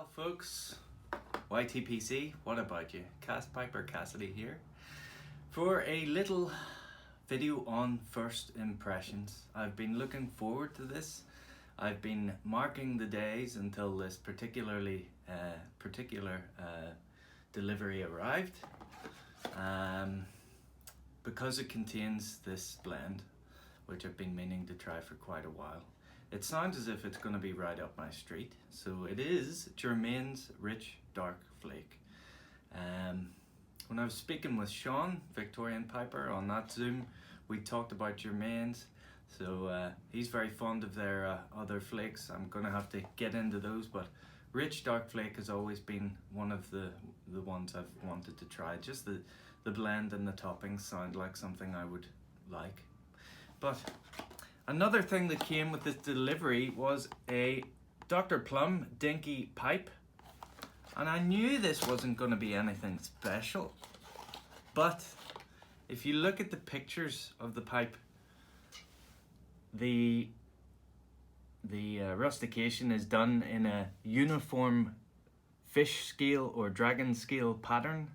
Well, folks, YTPC, what about you? Cast Piper Cassidy here for a little video on first impressions. I've been looking forward to this. I've been marking the days until this particular delivery arrived, because it contains this blend, which I've been meaning to try for quite a while. It sounds as if it's going to be right up my street. So it is Germain's Rich Dark Flake. When I was speaking with Sean, Victorian Piper, on that Zoom, we talked about Germain's. So he's very fond of their other flakes. I'm going to have to get into those, but Rich Dark Flake has always been one of the ones I've wanted to try. Just the blend and the toppings sound like something I would like. But another thing that came with this delivery was a Dr. Plum dinky pipe. And I knew this wasn't going to be anything special. But if you look at the pictures of the pipe, the rustication is done in a uniform fish scale or dragon scale pattern.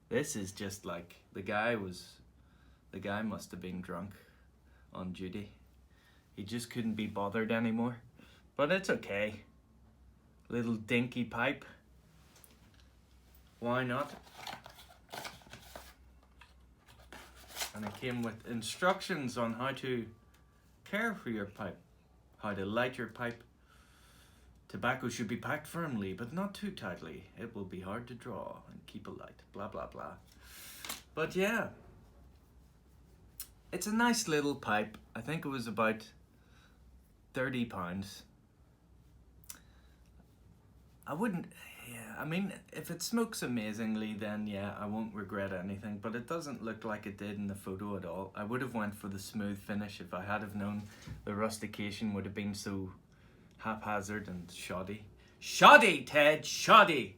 This is just like the guy must have been drunk on duty. He just couldn't be bothered anymore. But it's okay. Little dinky pipe. Why not? And it came with instructions on how to care for your pipe, how to light your pipe. Tobacco should be packed firmly, but not too tightly. It will be hard to draw and keep alight. Blah, blah, blah. But yeah, it's a nice little pipe. I think it was about £30. I mean, if it smokes amazingly, then yeah, I won't regret anything, but it doesn't look like it did in the photo at all. I would have went for the smooth finish if I had have known the rustication would have been so haphazard and shoddy. Shoddy, Ted, shoddy!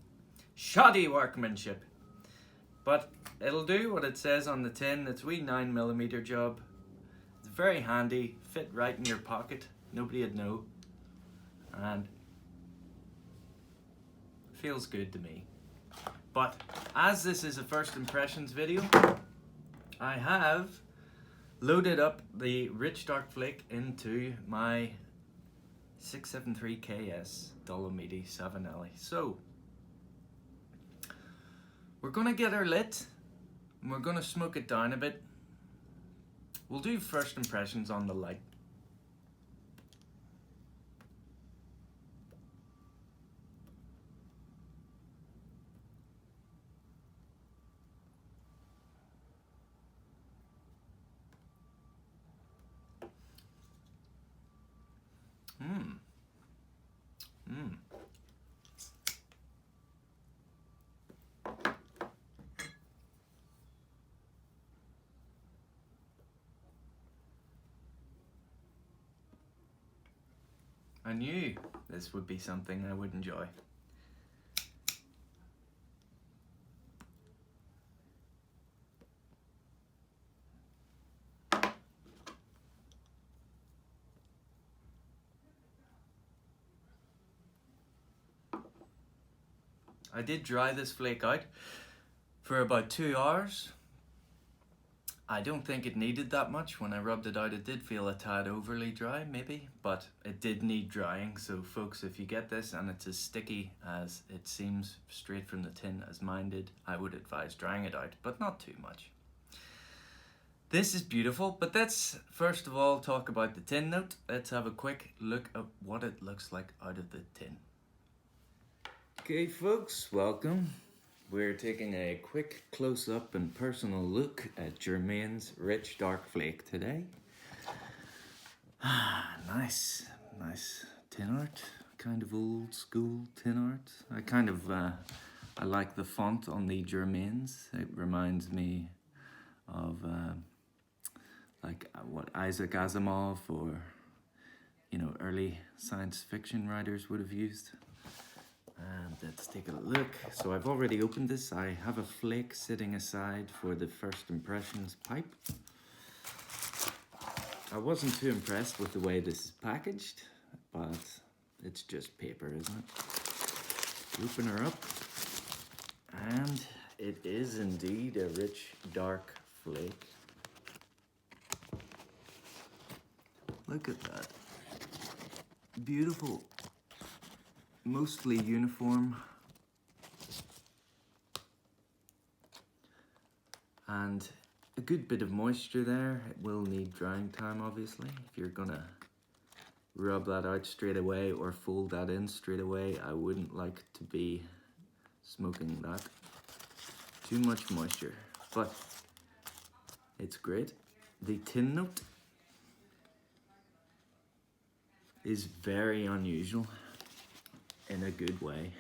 Shoddy workmanship. But it'll do what it says on the tin. It's a wee 9mm job. It's very handy, fit right in your pocket. Nobody would know. And feels good to me. But as this is a first impressions video, I have loaded up the Rich Dark Flake into my 673 KS Dolomiti Savinelli. So we're gonna get her lit and we're gonna smoke it down a bit. We'll do first impressions on the light. I knew this would be something I would enjoy. I did dry this flake out for about 2 hours. I don't think it needed that much. When I rubbed it out, it did feel a tad overly dry, maybe, but it did need drying. So folks, if you get this and it's as sticky as it seems straight from the tin as mine did, I would advise drying it out, but not too much. This is beautiful, but let's first of all talk about the tin note. Let's have a quick look at what it looks like out of the tin. Okay folks, welcome. We're taking a quick close-up and personal look at Germain's Rich Dark Flake today. Nice tin art, kind of old school tin art. I like the font on the Germains. It reminds me of what Isaac Asimov or early science fiction writers would have used. And let's take a look. So I've already opened this. I have a flake sitting aside for the first impressions pipe. I wasn't too impressed with the way this is packaged, but it's just paper, isn't it? Open her up, and it is indeed a rich dark flake. Look at that. Beautiful, mostly uniform, and a good bit of moisture there. It will need drying time, obviously. If you're gonna rub that out straight away or fold that in straight away, I wouldn't like to be smoking that. Too much moisture, but it's great. The tin note is very unusual in a good way.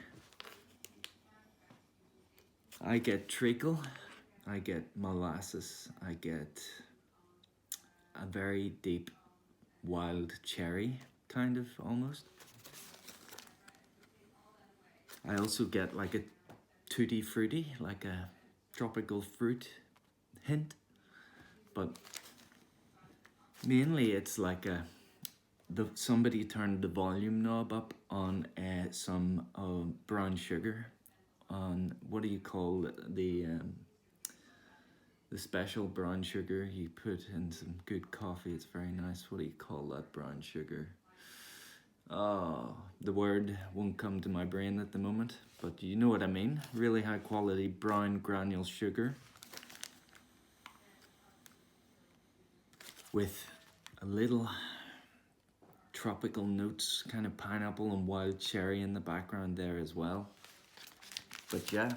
I get treacle, I get molasses, I get a very deep wild cherry, kind of, almost. I also get like a tutti frutti, like a tropical fruit hint, but mainly it's like somebody turned the volume knob up on some brown sugar, on what do you call the special brown sugar you put in some good coffee. It's very nice. What do you call that brown sugar? Oh, the word won't come to my brain at the moment, but you know what I mean. Really high quality brown granule sugar with a little tropical notes, kind of pineapple and wild cherry in the background there as well. But yeah,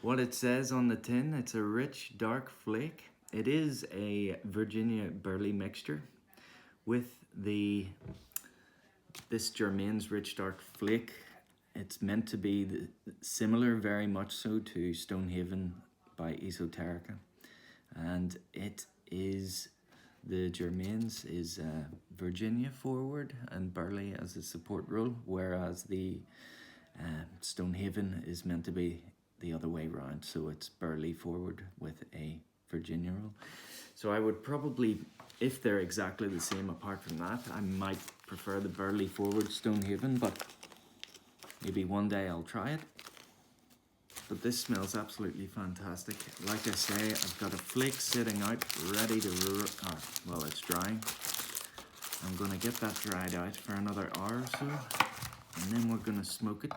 what it says on the tin, it's a rich dark flake. It is a Virginia burley mixture with this Germain's Rich Dark Flake. It's meant to be similar, very much so, to Stonehaven by Esoterica, and it is, the Germain's is Virginia forward and burley as a support role, whereas the Stonehaven is meant to be the other way around, so it's burley forward with a Virginia roll. So I would probably, if they're exactly the same apart from that, I might prefer the burley forward Stonehaven, but maybe one day I'll try it. But this smells absolutely fantastic. Like I say, I've got a flake sitting out ready to, well, it's drying. I'm gonna get that dried out for another hour or so, and then we're gonna smoke it.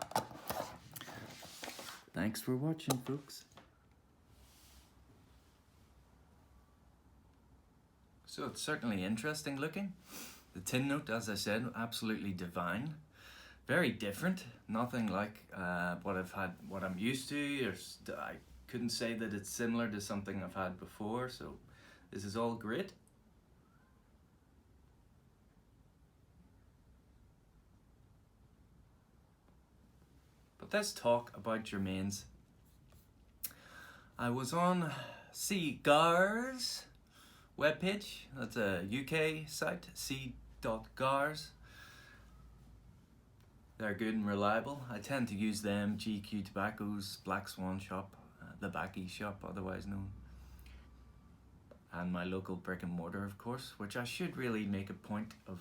Thanks for watching, folks. So it's certainly interesting looking. The tin note, as I said, absolutely divine. Very different. Nothing like what I'm used to. I couldn't say that it's similar to something I've had before. So this is all great. But let's talk about Germain's. I was on Cigars webpage. That's a UK site, c.gars. They're good and reliable. I tend to use them, GQ Tobacco's Black Swan shop, the Backy shop otherwise known, and my local brick and mortar, of course, which I should really make a point of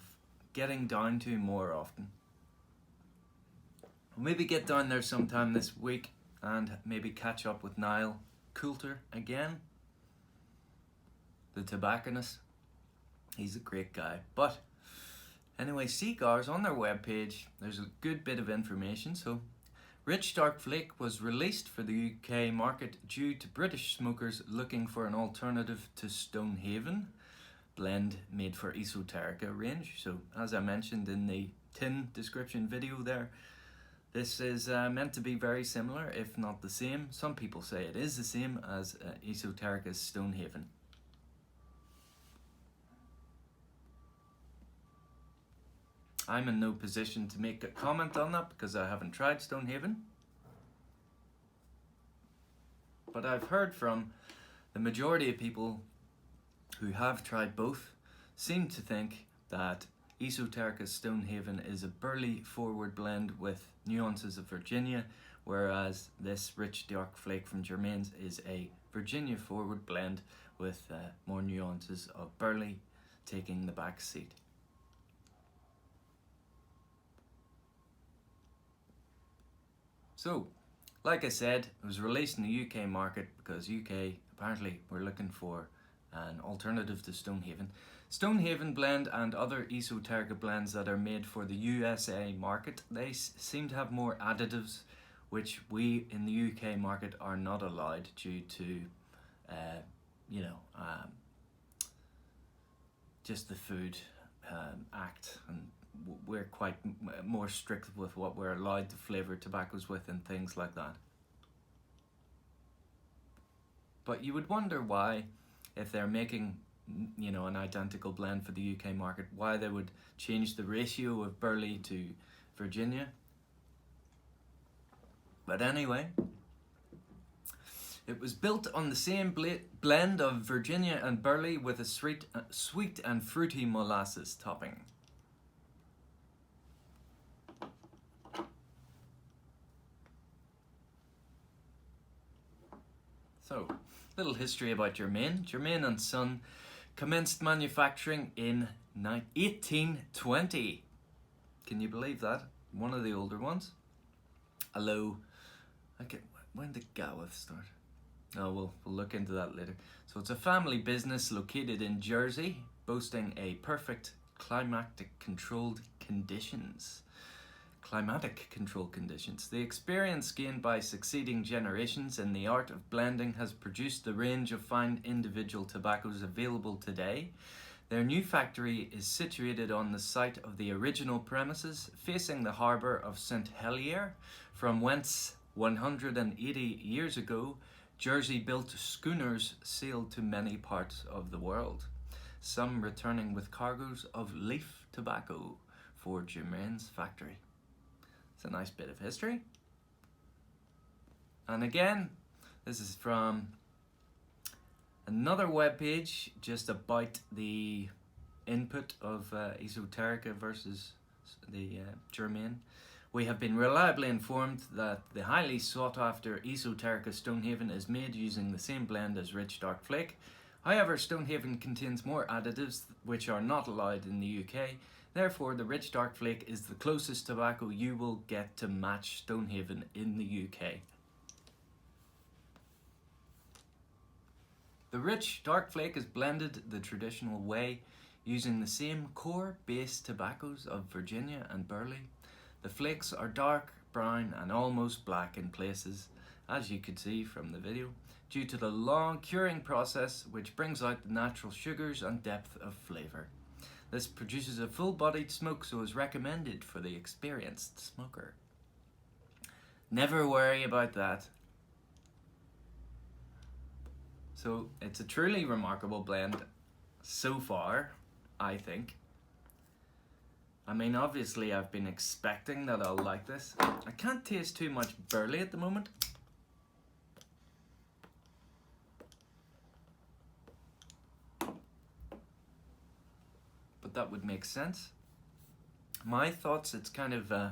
getting down to more often. I'll maybe get down there sometime this week and maybe catch up with Niall Coulter again, the tobacconist. He's a great guy. But anyway, Cigars, on their webpage, there's a good bit of information. So, Rich Dark Flake was released for the UK market due to British smokers looking for an alternative to Stonehaven blend made for Esoterica range. So, as I mentioned in the tin description video there, this is meant to be very similar, if not the same. Some people say it is the same as Esoterica's Stonehaven. I'm in no position to make a comment on that because I haven't tried Stonehaven. But I've heard from the majority of people who have tried both seem to think that Esoterica's Stonehaven is a burley forward blend with nuances of Virginia, whereas this Rich Dark Flake from Germain's is a Virginia forward blend with more nuances of burley taking the back seat. So, like I said, it was released in the UK market because UK apparently were looking for an alternative to Stonehaven. Stonehaven blend and other esoterica blends that are made for the USA market, they seem to have more additives, which we in the UK market are not allowed due to, just the Food Act, and we're quite more strict with what we're allowed to flavour tobaccos with and things like that. But you would wonder why, if they're making an identical blend for the UK market, why they would change the ratio of Burley to Virginia. But anyway, it was built on the same blend of Virginia and Burley with a sweet and fruity molasses topping. So, little history about Germain. Germain and Son commenced manufacturing in 1820. Can you believe that? One of the older ones. Although, when did Gawath start? Oh, we'll look into that later. So it's a family business located in Jersey, boasting a perfect climatic controlled conditions. The experience gained by succeeding generations in the art of blending has produced the range of fine individual tobaccos available today. Their new factory is situated on the site of the original premises, facing the harbour of St. Helier, from whence 180 years ago, Jersey-built schooners sailed to many parts of the world, some returning with cargoes of leaf tobacco for Germain's factory. It's a nice bit of history. And again, this is from another webpage just about the input of esoterica versus the Germain. We have been reliably informed that the highly sought after esoterica Stonehaven is made using the same blend as Rich Dark Flake. However, Stonehaven contains more additives which are not allowed in the UK. Therefore, the Rich Dark Flake is the closest tobacco you will get to match Stonehaven in the UK. The Rich Dark Flake is blended the traditional way, using the same core base tobaccos of Virginia and Burley. The flakes are dark brown and almost black in places, as you could see from the video, due to the long curing process which brings out the natural sugars and depth of flavour. This produces a full-bodied smoke, so is recommended for the experienced smoker. Never worry about that. So it's a truly remarkable blend so far, I think. I mean, obviously I've been expecting that I'll like this. I can't taste too much Burley at the moment. But that would make sense. My thoughts, it's kind of the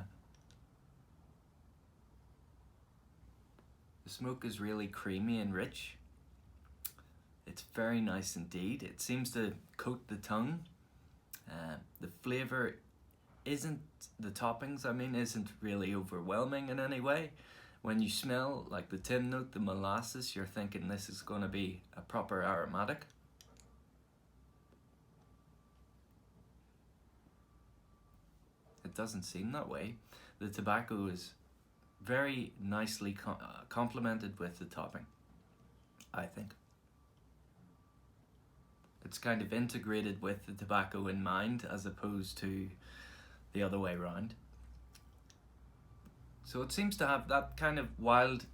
smoke is really creamy and rich. It's very nice indeed. It seems to coat the tongue. The flavour isn't, the toppings I mean, isn't really overwhelming in any way. When you smell like the tin note, the molasses, you're thinking this is going to be a proper aromatic. It doesn't seem that way. The tobacco is very nicely complemented with the topping, I think. It's kind of integrated with the tobacco in mind as opposed to the other way around. So it seems to have that kind of wild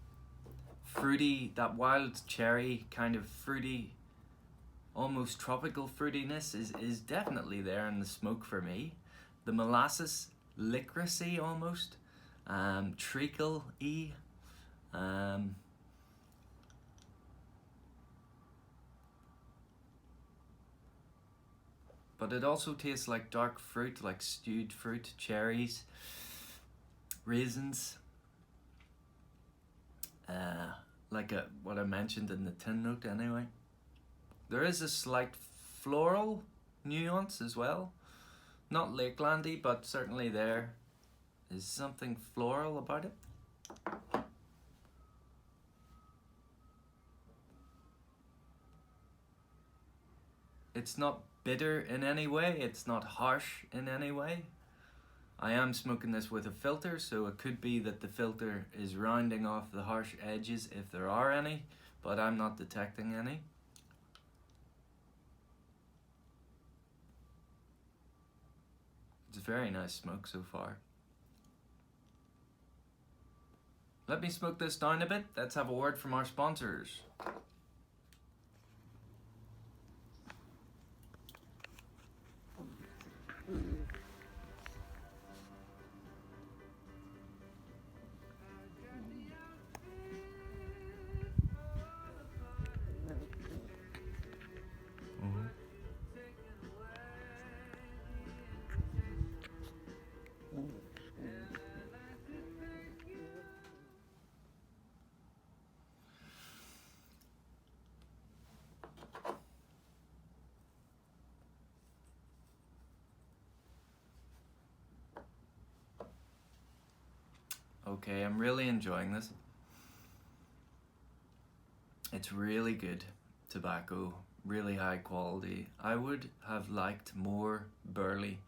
fruity, that wild cherry kind of fruity, almost tropical fruitiness is definitely there in the smoke for me. The molasses, licorice-y almost, treacle-y, but it also tastes like dark fruit, like stewed fruit, cherries, raisins, like what I mentioned in the tin note anyway. There is a slight floral nuance as well. Not Lakelandy, but certainly there is something floral about it. It's not bitter in any way, it's not harsh in any way. I am smoking this with a filter, so it could be that the filter is rounding off the harsh edges if there are any, but I'm not detecting any. It's a very nice smoke so far. Let me smoke this down a bit. Let's have a word from our sponsors. Okay, I'm really enjoying this. It's really good tobacco, really high quality. I would have liked more burley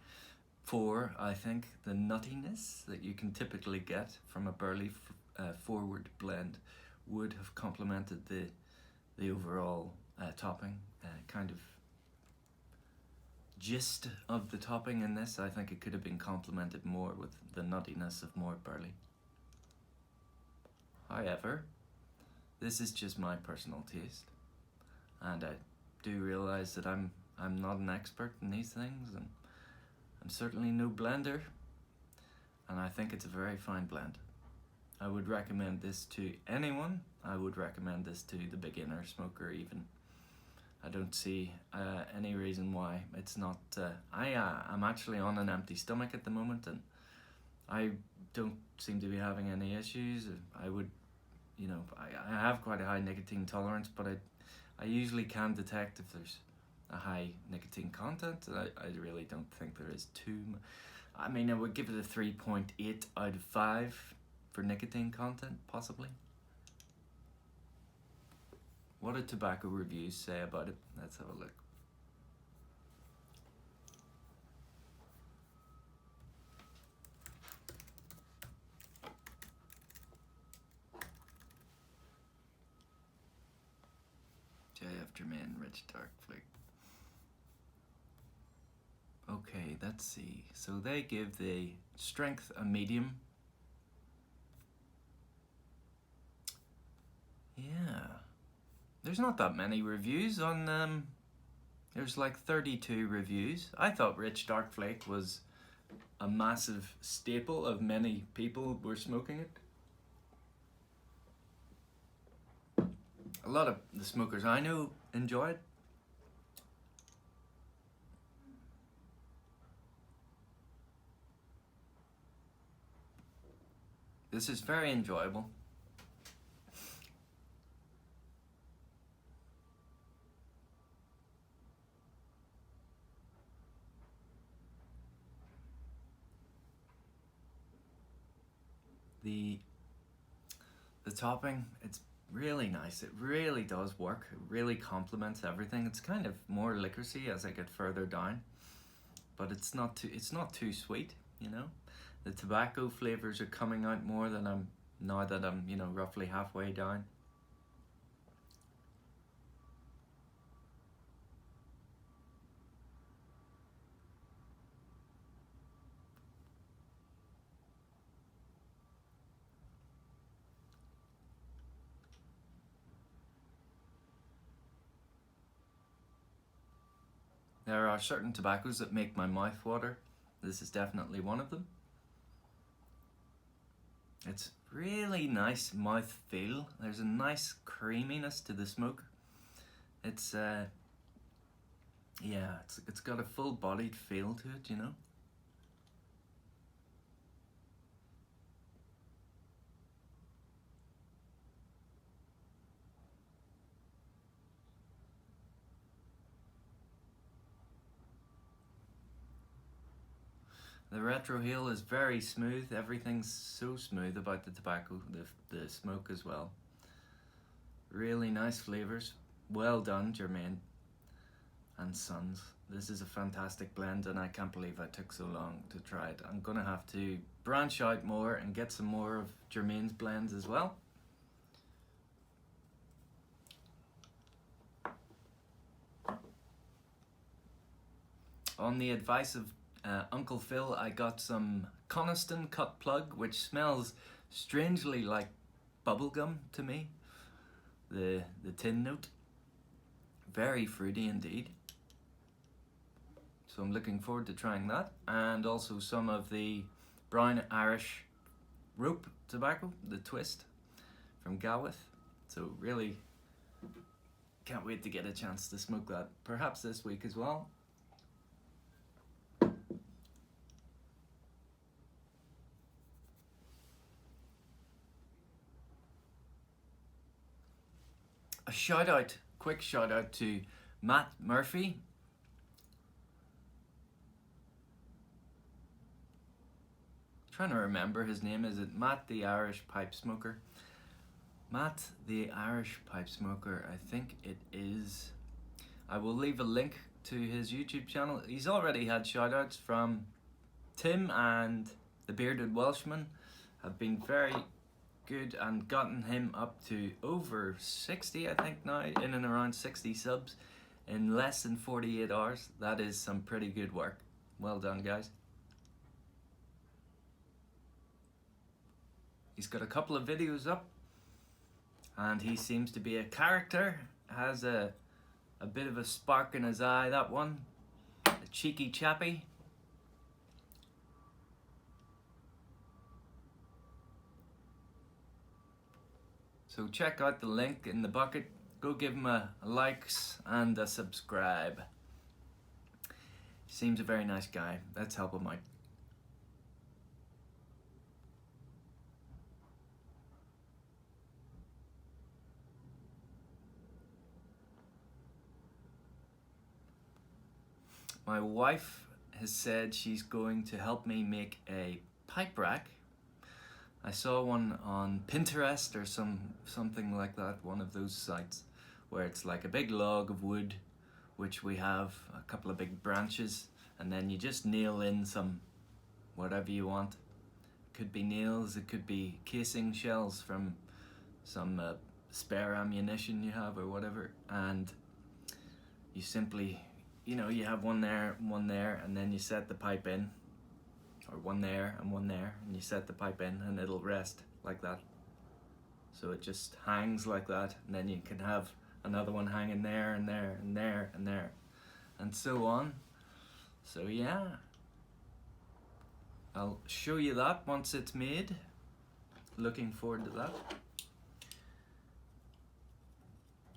for, I think, the nuttiness that you can typically get from a burley forward blend would have complemented the overall topping, kind of gist of the topping in this. I think it could have been complemented more with the nuttiness of more burley. However, this is just my personal taste, and I do realize that I'm not an expert in these things, and I'm certainly no blender, and I think it's a very fine blend. I would recommend this to anyone. I would recommend this to the beginner smoker even. I don't see any reason why it's not. I'm actually on an empty stomach at the moment, and I don't seem to be having any issues. I would, I have quite a high nicotine tolerance, but I usually can detect if there's a high nicotine content. I really don't think there is too much. I mean, I would give it a 3.8 out of 5 for nicotine content, possibly. What do tobacco reviews say about it? Let's have a look. JF Germain Rich Dark Flake. Okay, let's see. So they give the strength a medium. Yeah. There's not that many reviews on there's like 32 reviews. I thought Rich Dark Flake was a massive staple of many people were smoking it. A lot of the smokers I know enjoy it. This is very enjoyable. The topping, it's really nice. It really does work. It really complements everything. It's kind of more licoricy as I get further down, but it's not too sweet, you know. The tobacco flavors are coming out more than now that I'm, roughly halfway down. There are certain tobaccos that make my mouth water. This is definitely one of them. It's really nice mouth feel. There's a nice creaminess to the smoke. It's it's got a full bodied feel to it, you know. The retrohale is very smooth. Everything's so smooth about the tobacco, the smoke as well. Really nice flavors. Well done, Germain and Sons. This is a fantastic blend, and I can't believe I took so long to try it. I'm gonna have to branch out more and get some more of Germain's blends as well. On the advice of Uncle Phil, I got some Coniston cut plug, which smells strangely like bubblegum to me. The tin note. Very fruity indeed. So I'm looking forward to trying that. And also some of the brown Irish rope tobacco, the twist from Galwith. So really can't wait to get a chance to smoke that, perhaps this week as well. A quick shout out to Matt Murphy. Trying to remember his name. Is it Matt the Irish Pipe Smoker? Matt the Irish Pipe Smoker, I think it is. I will leave a link to his YouTube channel. He's already had shout outs from Tim and the Bearded Welshman. Have been very good and gotten him up to over 60, I think now, in and around 60 subs in less than 48 hours. That is some pretty good work. Well done, guys. He's got a couple of videos up and he seems to be a character. Has a bit of a spark in his eye, that one. A cheeky chappy. So check out the link in the bucket. Go give him a likes and a subscribe. Seems a very nice guy. Let's help him out. My wife has said she's going to help me make a pipe rack. I saw one on Pinterest or something like that, one of those sites where it's like a big log of wood, which we have a couple of big branches, and then you just nail in some whatever you want. It could be nails, it could be casing shells from some spare ammunition you have or whatever, and you simply, you know, you have one there, and then you set the pipe in. Or one there, and you set the pipe in and it'll rest like that. So it just hangs like that, and then you can have another one hanging there and there and there and there and so on. So yeah, I'll show you that once it's made. Looking forward to that.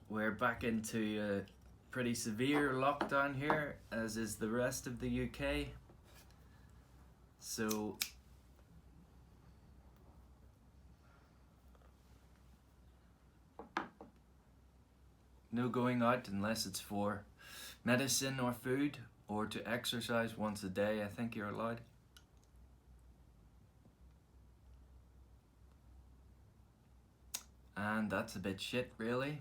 We're back into a pretty severe lockdown here, as is the rest of the UK. So no going out unless it's for medicine or food, or to exercise once a day. I think you're allowed. And that's a bit shit really,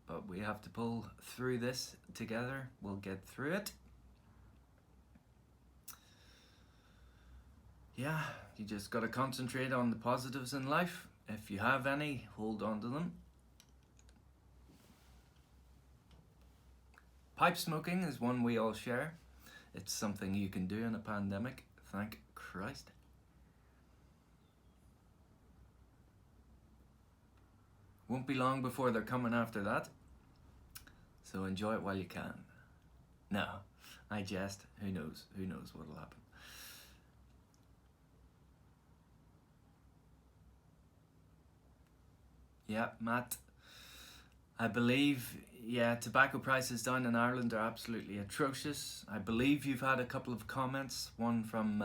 but we have to pull through this together. We'll get through it. Yeah, you just gotta concentrate on the positives in life. If you have any, hold on to them. Pipe smoking is one we all share. It's something you can do in a pandemic, thank Christ. Won't be long before they're coming after that, so enjoy it while you can. No, I jest. Who knows what'll happen. Yeah, Matt, I believe, yeah, tobacco prices down in Ireland are absolutely atrocious. I believe you've had a couple of comments, one from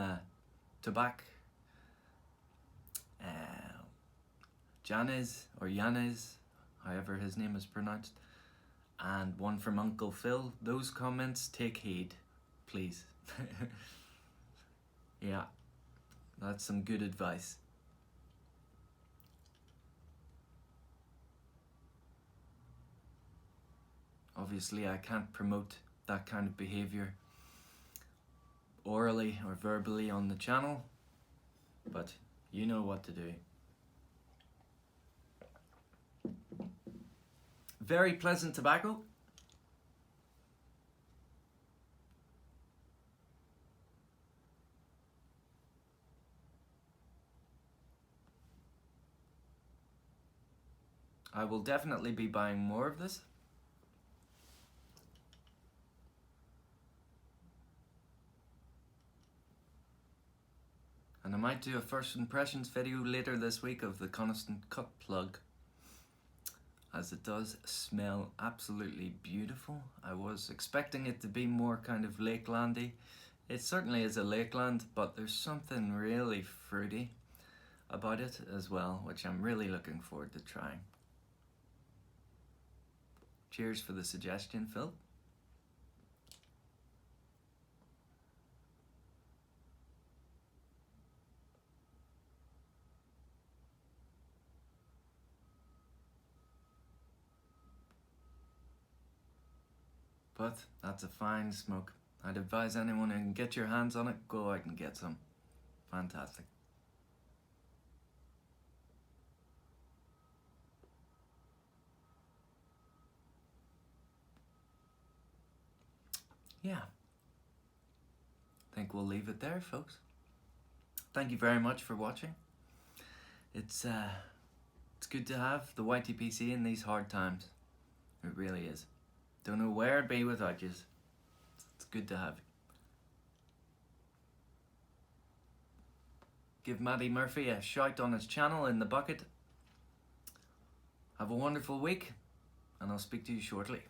Tobacco Janez, or Yanez, however his name is pronounced, and one from Uncle Phil. Those comments, take heed, please. Yeah, that's some good advice. Obviously, I can't promote that kind of behavior orally or verbally on the channel, but you know what to do. Very pleasant tobacco. I will definitely be buying more of this. And I might do a first impressions video later this week of the constant cut plug, as it does smell absolutely beautiful. I was expecting it to be more kind of lakelandy. It certainly is a lakeland, but there's something really fruity about it as well, which I'm really looking forward to trying. Cheers for the suggestion, Phil. But that's a fine smoke. I'd advise anyone who can get your hands on it, go out and get some. Fantastic. Yeah, I think we'll leave it there, folks. Thank you very much for watching. It's good to have the YTPC in these hard times. It really is. Don't know where I'd be without you. It's good to have you. Give Matty Murphy a shout on his channel in the bucket. Have a wonderful week, and I'll speak to you shortly.